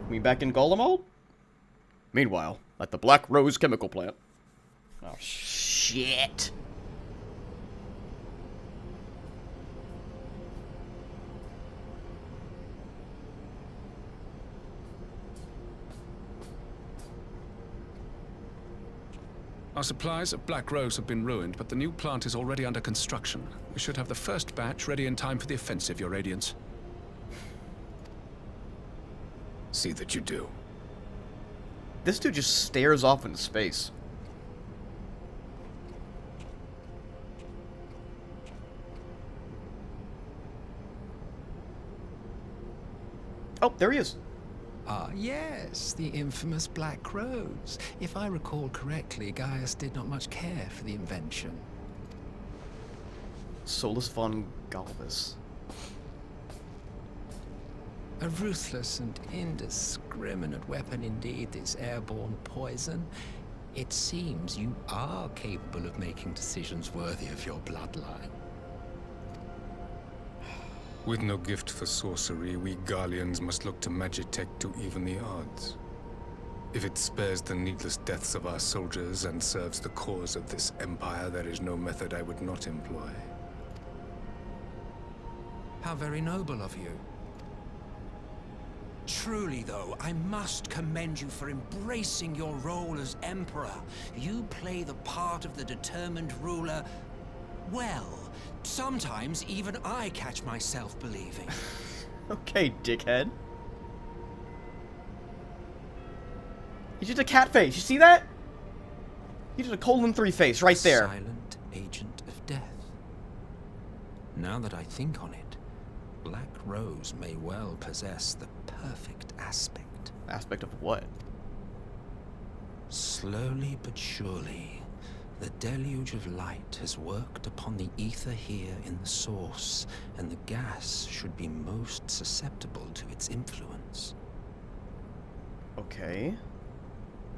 We back in golem mode? Meanwhile, at the Black Rose chemical plant. Oh, shit. Our supplies of Black Rose have been ruined, but the new plant is already under construction. We should have the first batch ready in time for the offensive, Your Radiance. See that you do. This dude just stares off into space. Oh, there he is. Ah, yes, the infamous Black Rose. If I recall correctly, Gaius did not much care for the invention. Solus von Galvus. A ruthless and indiscriminate weapon indeed, this airborne poison. It seems you are capable of making decisions worthy of your bloodline. With no gift for sorcery, we Garleans must look to Magitech to even the odds. If it spares the needless deaths of our soldiers and serves the cause of this empire, there is no method I would not employ. How very noble of you. Truly, though, I must commend you for embracing your role as Emperor. You play the part of the determined ruler well. Sometimes even I catch myself believing. Okay, dickhead. He did a cat face. You see that? He did a :3 face right there. Silent agent of death. Now that I think on it, Black Rose may well possess the perfect aspect. Aspect of what? Slowly but surely, the deluge of light has worked upon the ether here in the source, and the gas should be most susceptible to its influence. Okay.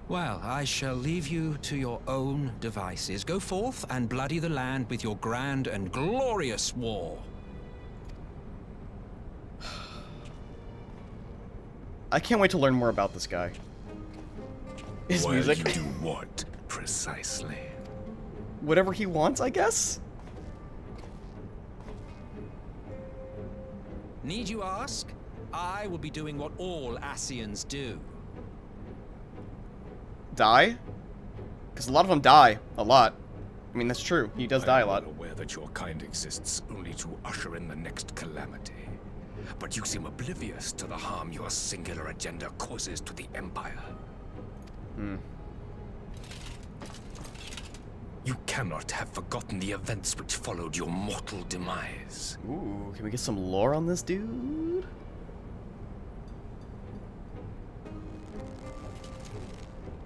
Well, I shall leave you to your own devices. Go forth and bloody the land with your grand and glorious war. I can't wait to learn more about this guy. His Well, music. you do what, precisely? Whatever he wants, I guess? Need you ask? I will be doing what all Asians do. Die? Because a lot of them die. A lot. I mean, that's true. He does die a lot. I'm well aware that your kind exists only to usher in the next calamity. But you seem oblivious to the harm your singular agenda causes to the Empire. You cannot have forgotten the events which followed your mortal demise. Ooh, can we get some lore on this dude?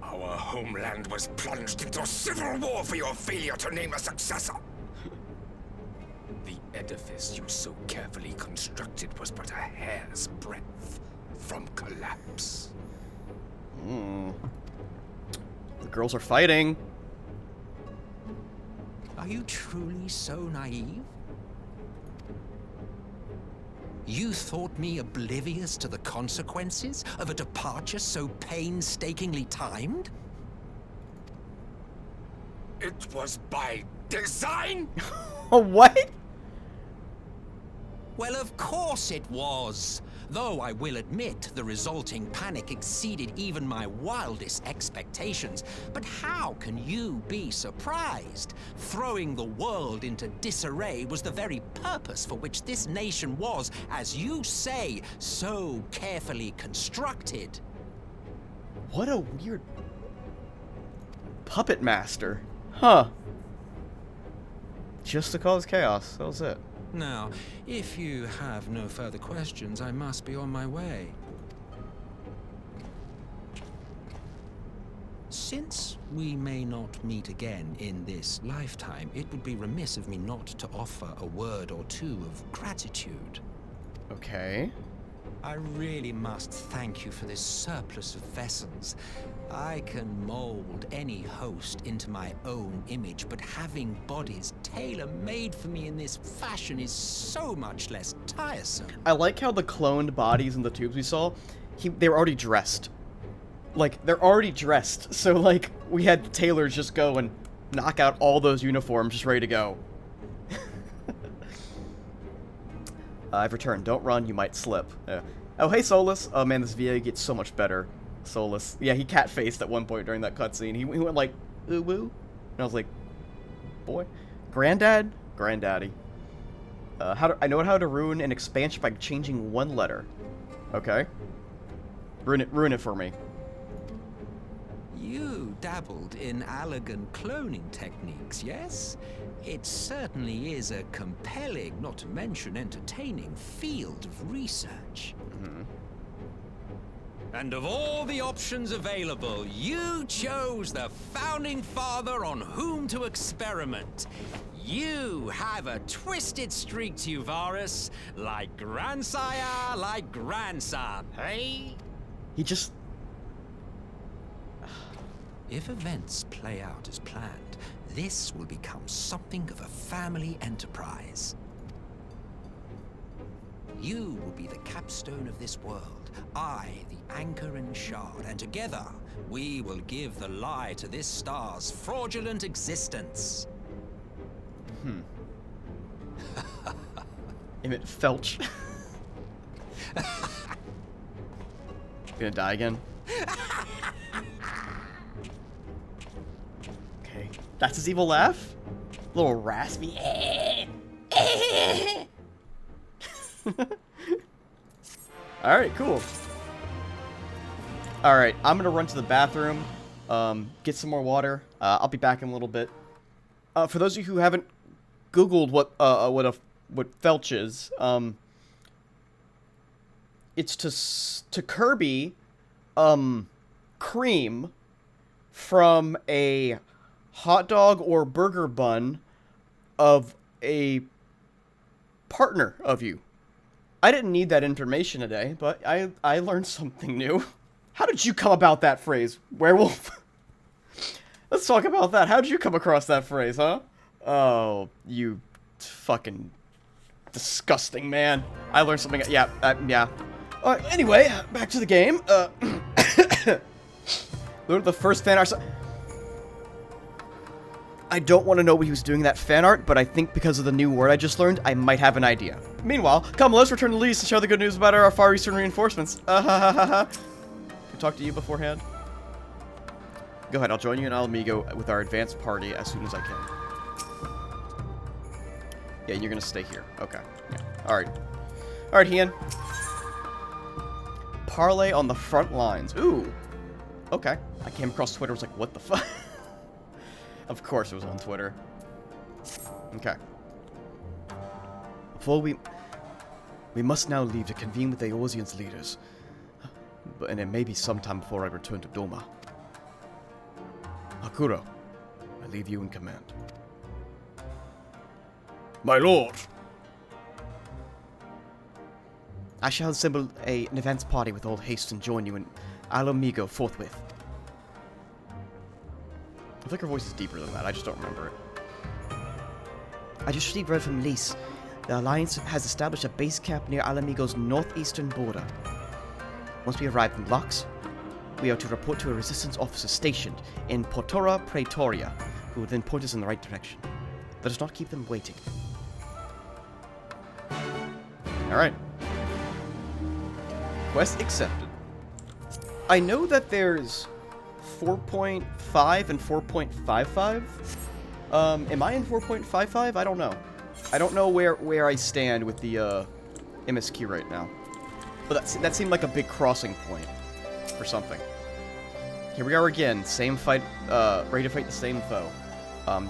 Our homeland was plunged into civil war for your failure to name a successor. The edifice you so carefully constructed was but a hair's breadth from collapse. The girls are fighting. Are you truly so naive? You thought me oblivious to the consequences of a departure so painstakingly timed? It was by design? What? Well, of course it was. Though I will admit the resulting panic exceeded even my wildest expectations. But how can you be surprised? Throwing the world into disarray was the very purpose for which this nation was, as you say, so carefully constructed. What a weird puppet master. Huh. Just to cause chaos. That was it. Now, if you have no further questions, I must be on my way. Since we may not meet again in this lifetime, it would be remiss of me not to offer a word or two of gratitude. Okay. I really must thank you for this surplus of vessels. I can mold any host into my own image, but having bodies tailor-made for me in this fashion is so much less tiresome. I like how the cloned bodies in the tubes we saw they were already dressed. Like, they're already dressed. So, like, we had the tailors just go and knock out all those uniforms just ready to go. I've returned. Don't run, you might slip. Oh, hey, Solus. Oh, man, this VA gets so much better. Solus. Yeah, he cat-faced at one point during that cutscene. He went like, ooh-woo. And I was like, boy. Granddad? Granddaddy. I know how to ruin an expansion by changing one letter. Okay. Ruin it for me. You dabbled in Allagan cloning techniques, yes? It certainly is a compelling, not to mention entertaining, field of research. Mm-hmm. And of all the options available, you chose the founding father on whom to experiment. You have a twisted streak to you, Varus, like grandsire, like grandson, hey? He just... If events play out as planned, this will become something of a family enterprise. You will be the capstone of this world, I the anchor and shard, and together we will give the lie to this star's fraudulent existence. Emmett Felch. Gonna die again? Okay. That's his evil laugh? A little raspy. Alright, cool. Alright, I'm gonna run to the bathroom, get some more water. I'll be back in a little bit. For those of you who haven't Googled what Felch is, it's to Kirby, cream from a hot dog or burger bun of a partner of you. I didn't need that information today, but I learned something new. How did you come about that phrase, werewolf? Let's talk about that. How did you come across that phrase, huh? Oh, you fucking disgusting man. I learned something. Yeah, yeah. Anyway, back to the game. Learned the first fan art. I don't want to know what he was doing in that fan art, but I think because of the new word I just learned, I might have an idea. Meanwhile, come, let's return to Lise to share the good news about our Far Eastern reinforcements. Can I talk to you beforehand? Go ahead, I'll join you in Alamigo with our advanced party as soon as I can. Yeah, you're gonna stay here. Okay. Yeah. Alright. Alright, Ian. Parlay on the front lines. Ooh. Okay. I came across Twitter, was like, what the fuck? Of course it was on Twitter. Okay. Before we must now leave to convene with the Eorzean's leaders. And it may be sometime before I return to Doma. Hakuro, I leave you in command. My lord! I shall assemble an advance party with all haste and join you in Alamigo forthwith. I think her voice is deeper than that, I just don't remember it. I just received word from Lise. The Alliance has established a base camp near Alamigo's northeastern border. Once we arrive in Lux, we are to report to a resistance officer stationed in Portora Praetoria, who will then point us in the right direction. Let us not keep them waiting. Alright. Quest accepted. I know that there's 4.5 and 4.55. Am I in 4.55? I don't know. I don't know where I stand with the MSQ right now. But that seemed like a big crossing point for something. Here we are again, same fight, ready to fight the same foe.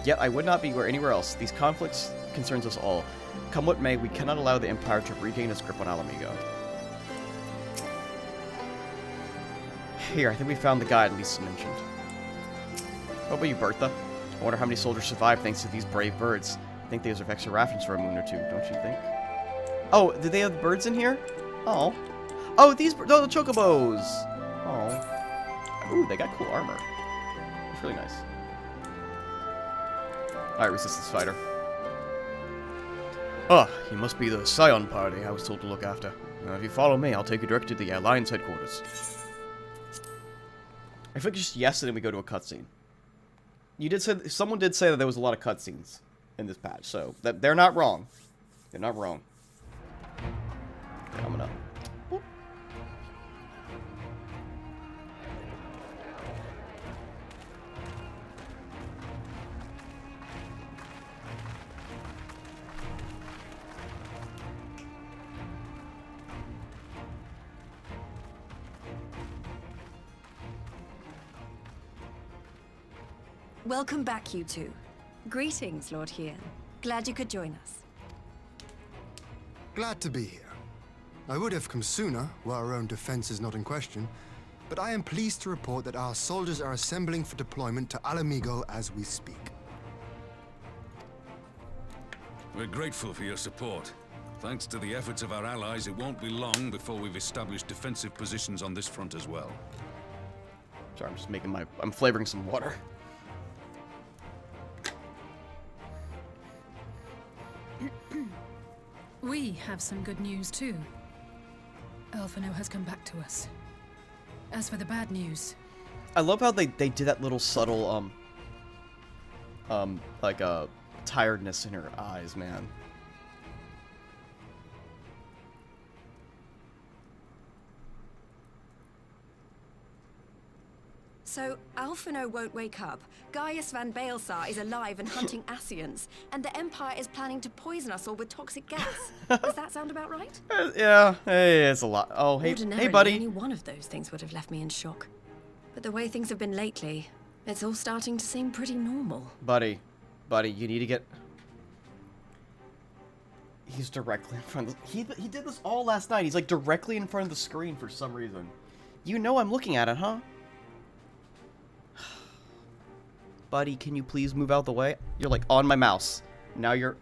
Yet I would not be anywhere else. These conflicts concerns us all. Come what may, we cannot allow the Empire to regain its grip on Alamigo. Here, I think we found the guide Lisa mentioned. What about you, Bertha? I wonder how many soldiers survived thanks to these brave birds. I think they deserve extra rations for a moon or two, don't you think? Oh, did they have birds in here? Oh. Oh, the chocobos! Oh. Ooh, they got cool armor. It's really nice. Alright, resistance fighter. Oh, he must be the Scion party I was told to look after. If you follow me, I'll take you direct to the Alliance headquarters. I think just yes, and then we go to a cutscene. Someone did say that there was a lot of cutscenes in this patch, so they're not wrong. They're not wrong. I'm gonna. Whoop. Welcome back, you two. Greetings, Lord Hien. Glad you could join us. Glad to be here. I would have come sooner, where our own defense is not in question, but I am pleased to report that our soldiers are assembling for deployment to Alamigo as we speak. We're grateful for your support. Thanks to the efforts of our allies, it won't be long before we've established defensive positions on this front as well. Sorry, I'm flavoring some water. We have some good news, too. Alphino has come back to us. As for the bad news... I love how they did that little subtle, tiredness in her eyes, man. So, Alphino won't wake up. Gaius van Baelsar is alive and hunting Ascians, and the Empire is planning to poison us all with toxic gas. Does that sound about right? Yeah, hey, it's a lot. Oh, hey buddy. Only one of those things would have left me in shock. But the way things have been lately, it's all starting to seem pretty normal. Buddy, you need to get... He's directly in front of the... He did this all last night. He's like directly in front of the screen for some reason. You know I'm looking at it, huh? Buddy, can you please move out the way? You're like on my mouse. Now you're...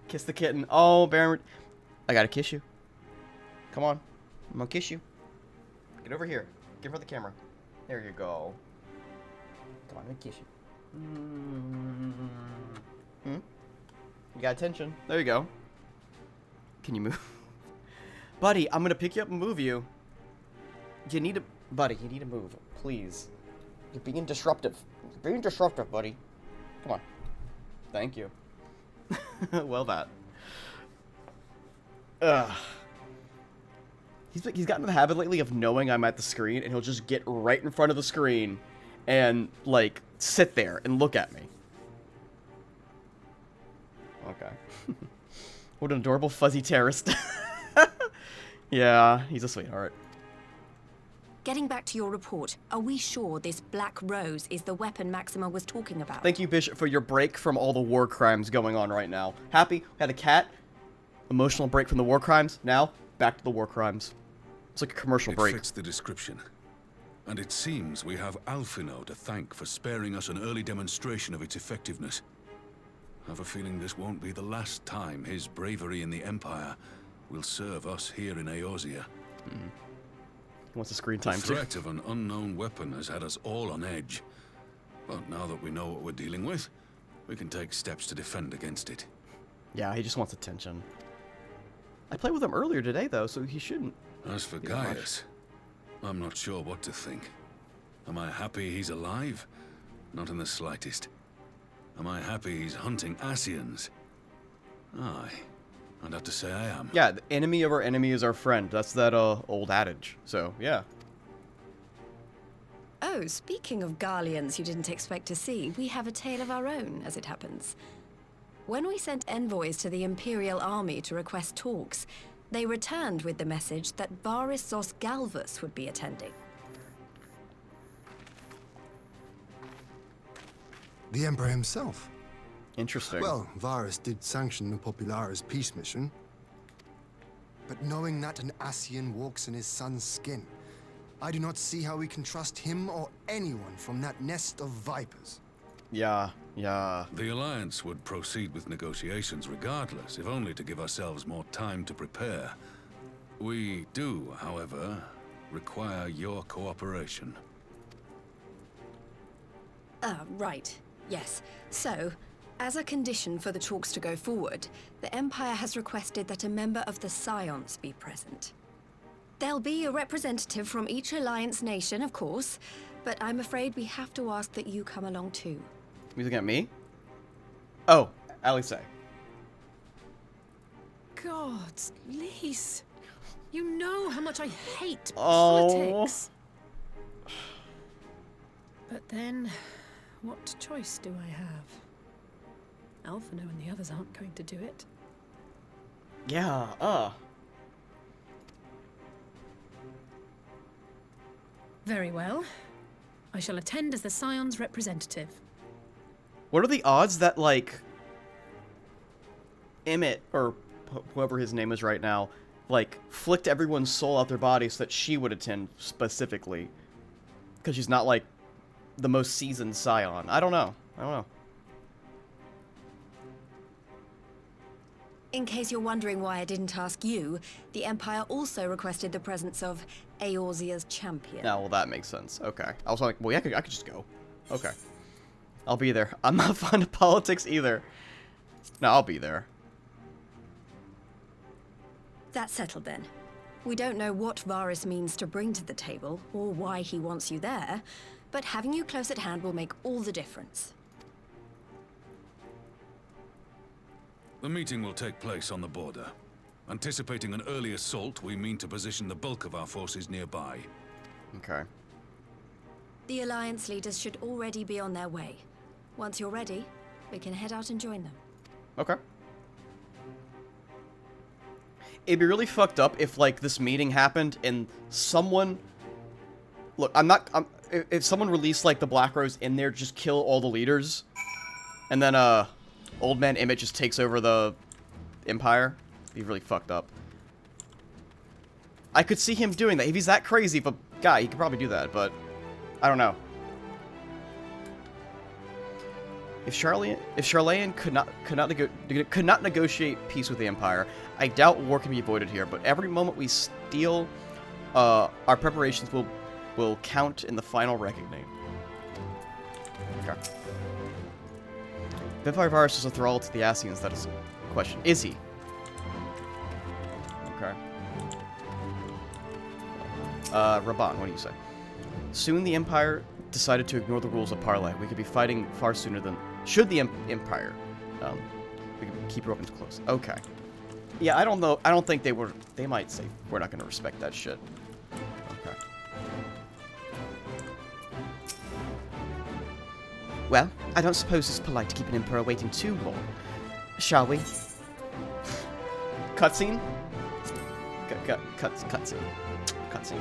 Kiss the kitten. Oh, Baron. I gotta kiss you. Come on. I'm gonna kiss you. Get over here. Give her the camera. There you go. Come on, let me kiss you. You got attention. There you go. Can you move? Buddy, I'm gonna pick you up and move you. You need to... Buddy, you need to move. Please. You're being disruptive. You're being disruptive, buddy. Come on. Thank you. Well, that. Ugh. He's gotten in the habit lately of knowing I'm at the screen, and he'll just get right in front of the screen and, like, sit there and look at me. Okay. What an adorable fuzzy terrorist. Yeah, he's a sweetheart. Getting back to your report, are we sure this Black Rose is the weapon Maxima was talking about? Thank you, Bishop, for your break from all the war crimes going on right now. Happy, had a cat, emotional break from the war crimes, now back to the war crimes. It's like a commercial break. It fits the description. And it seems we have Alphino to thank for sparing us an early demonstration of its effectiveness. I have a feeling this won't be the last time his bravery in the Empire will serve us here in Eorzea. What's the screen time The threat of an unknown weapon has had us all on edge. But now that we know what we're dealing with, we can take steps to defend against it. Yeah, he just wants attention. I played with him earlier today, though, so he shouldn't. As for Gaius, I'm not sure what to think. Am I happy he's alive? Not in the slightest. Am I happy he's hunting Ascians? Aye. I'd have to say I am. Yeah, the enemy of our enemy is our friend. That's that old adage. So, yeah. Oh, speaking of Garleans you didn't expect to see, we have a tale of our own, as it happens. When we sent envoys to the Imperial army to request talks, they returned with the message that Varissos Galvus would be attending. The Emperor himself. Interesting. Well, Varus did sanction the Popularis peace mission. But knowing that an Ascian walks in his son's skin, I do not see how we can trust him or anyone from that nest of vipers. Yeah. The Alliance would proceed with negotiations regardless, if only to give ourselves more time to prepare. We do, however, require your cooperation. Right. Yes. So, As a condition for the talks to go forward, the Empire has requested that a member of the Scions be present. There'll be a representative from each Alliance nation, of course, but I'm afraid we have to ask that you come along too. You looking at me? Oh, Alice. Gods, Lise. You know how much I hate Oh. politics. But then, what choice do I have? Alphino and the others aren't going to do it. Yeah, Very well. I shall attend as the Scion's representative. What are the odds that, like, Emmett, or whoever his name is right now, like, flicked everyone's soul out their body so that she would attend specifically? Because she's not, like, the most seasoned Scion. I don't know. In case you're wondering why I didn't ask you, the Empire also requested the presence of Eorzea's champion. No, well, that makes sense. Okay. I was like, well, yeah, I could just go. Okay. I'll be there. I'm not fond of politics either. No, I'll be there. That's settled then. We don't know what Varys means to bring to the table, or why he wants you there, but having you close at hand will make all the difference. The meeting will take place on the border. Anticipating an early assault, we mean to position the bulk of our forces nearby. Okay. The Alliance leaders should already be on their way. Once you're ready, we can head out and join them. Okay. It'd be really fucked up if, like, this meeting happened and someone... Look, if someone released, like, the Black Rose in there, just kill all the leaders, and then, Old Man Emmett just takes over the Empire. It'd be really fucked up. I could see him doing that. If he's that crazy of a guy, he could probably do that, but I don't know. If Charlene could not negotiate peace with the Empire, I doubt war can be avoided here. But every moment we steal, our preparations will count in the final reckoning. Okay. If Empire Varys is a thrall to the Ascians, that is a question. Is he? Okay. Raban, what do you say? Soon the Empire decided to ignore the rules of parley. We could be fighting far sooner than... Should the Empire... we could keep our weapons close. Okay. Yeah, I don't know. I don't think they were... They might say, we're not going to respect that shit. Okay. Well, I don't suppose it's polite to keep an Emperor waiting too long. Shall we? Cutscene? Cutscene. Cutscene.